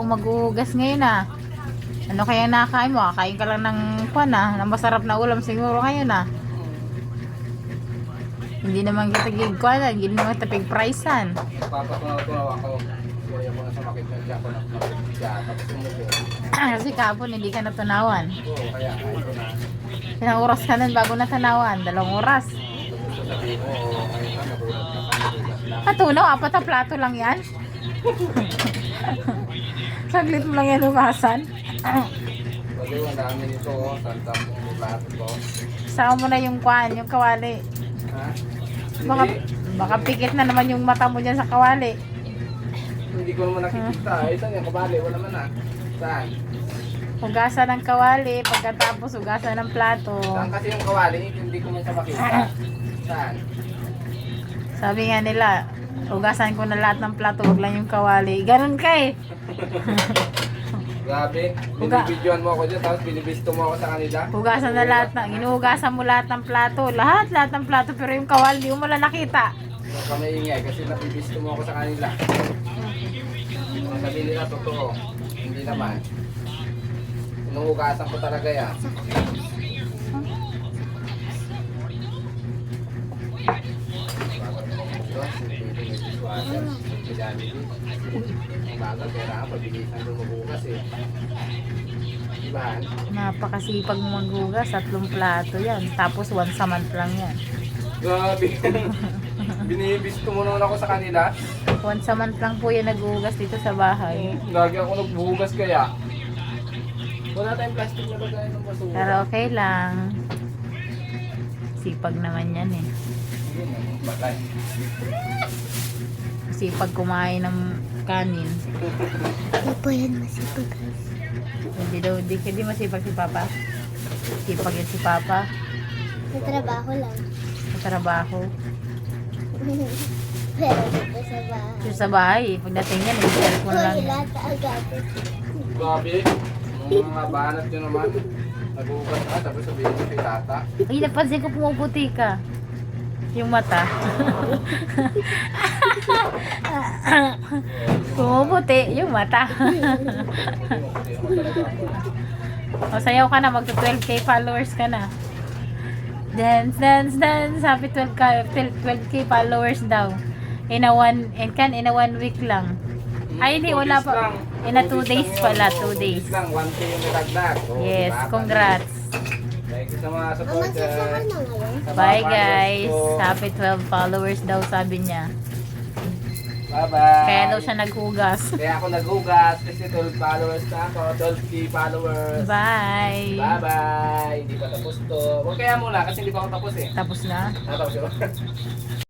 akong maghuhugas ngayon ah. Ano kaya nakain mo? Kain ka lang ng kwan ah, ng masarap na ulam siguro ngayon ah. Hindi naman kita gigkwan, hindi naman kita pigpricean. Papatunaw ako. Kaya ko na sa makit na siya ako na tapos umupo. Kasi kahapon hindi ka natunawan. Oo, kaya ito na. Ilang oras ka nun bago natanawan? 2 oras. Gusto sabihin mo, ngayon na nagulat ka pa. Natunaw, 4 na plato lang yan. Saglit mo lang yan hugasan. Kasi ang dami nito, sandang pong plato ko. Sama mo na yung kwan, yung kawali. Ha? Baka, Hindi. baka pikit na naman yung mata mo dyan sa kawali. Hindi ko naman nakikita. Ay, saan yung kabali? Wala man na. Saan? Hugasan ng kawali, pagkatapos hugasan ng plato. Saan kasi yung kawali? Hindi ko man siya makita. Saan? Sabi nga nila, hugasan ko na lahat ng plato, wag lang yung kawali. Ganun ka eh. Grabe. Huga- Binibidyoan mo ako dyan, tapos binibisto mo ako sa kanila. Hugasan na lahat ng, inuhugasan mo lahat ng plato. Lahat ng plato, pero yung kawali, hindi mo lang nakita. Huwag ka maingay kasi nabibisto mo ako sa kanila. Ang sabi nila totoo. Hindi naman. Inuhugasan ko talaga yan. Bagal pera ako, pabilisan mo maghugas eh. Diba? Napakasipag mo maghugas, 3 plato yan. Tapos once a month lang yan. Grabe. Binibisto mo naman ako sa kanila. Once a month lang po yan naghuhugas dito sa bahay. Lagi ako nagbuhugas kaya. Wala tayong plastic na bagay ng basura. Pero okay lang. Sipag naman yan eh. Bagay. Sipag kumain ng kanin. Hindi po yan masipag. Hindi daw, di masipag si Papa. Sipag yan si Papa. Sa trabaho lang. Sa trabaho. Pero dito sa bahay. Yung sa bahay, pagdating yan, yung cellphone lang yan. Lahat agad. Grabe. Yung mga banat nyo naman. Naghuhugas ka, tapos sabihin mo kay tata. Ay, napansin ko pumuputi ka. Yung mata. Pumuputi, yung mata. O, sayaw ka na, magto 12k followers ka na. Dance, dance, dance. Happy 12k followers daw. In a one week lang. Ay, hindi, wala pa. In a 2 days pala, 2 days. lang, 1K yung nilagdag. Oh, Yes, diba? congrats. Thank you sa mga Mama, supporters. sasama na ngayon. Sa mga Bye followers guys. ko. Happy 12 followers daw sabi niya. Bye-bye. Kaya daw siya naghugas. Kaya ako naghugas kasi 12 followers na ako. 12K followers. Bye. Bye-bye. Hindi pa tapos to. Huwag kaya muna kasi hindi pa ako tapos eh. Tapos na. Natapos yun.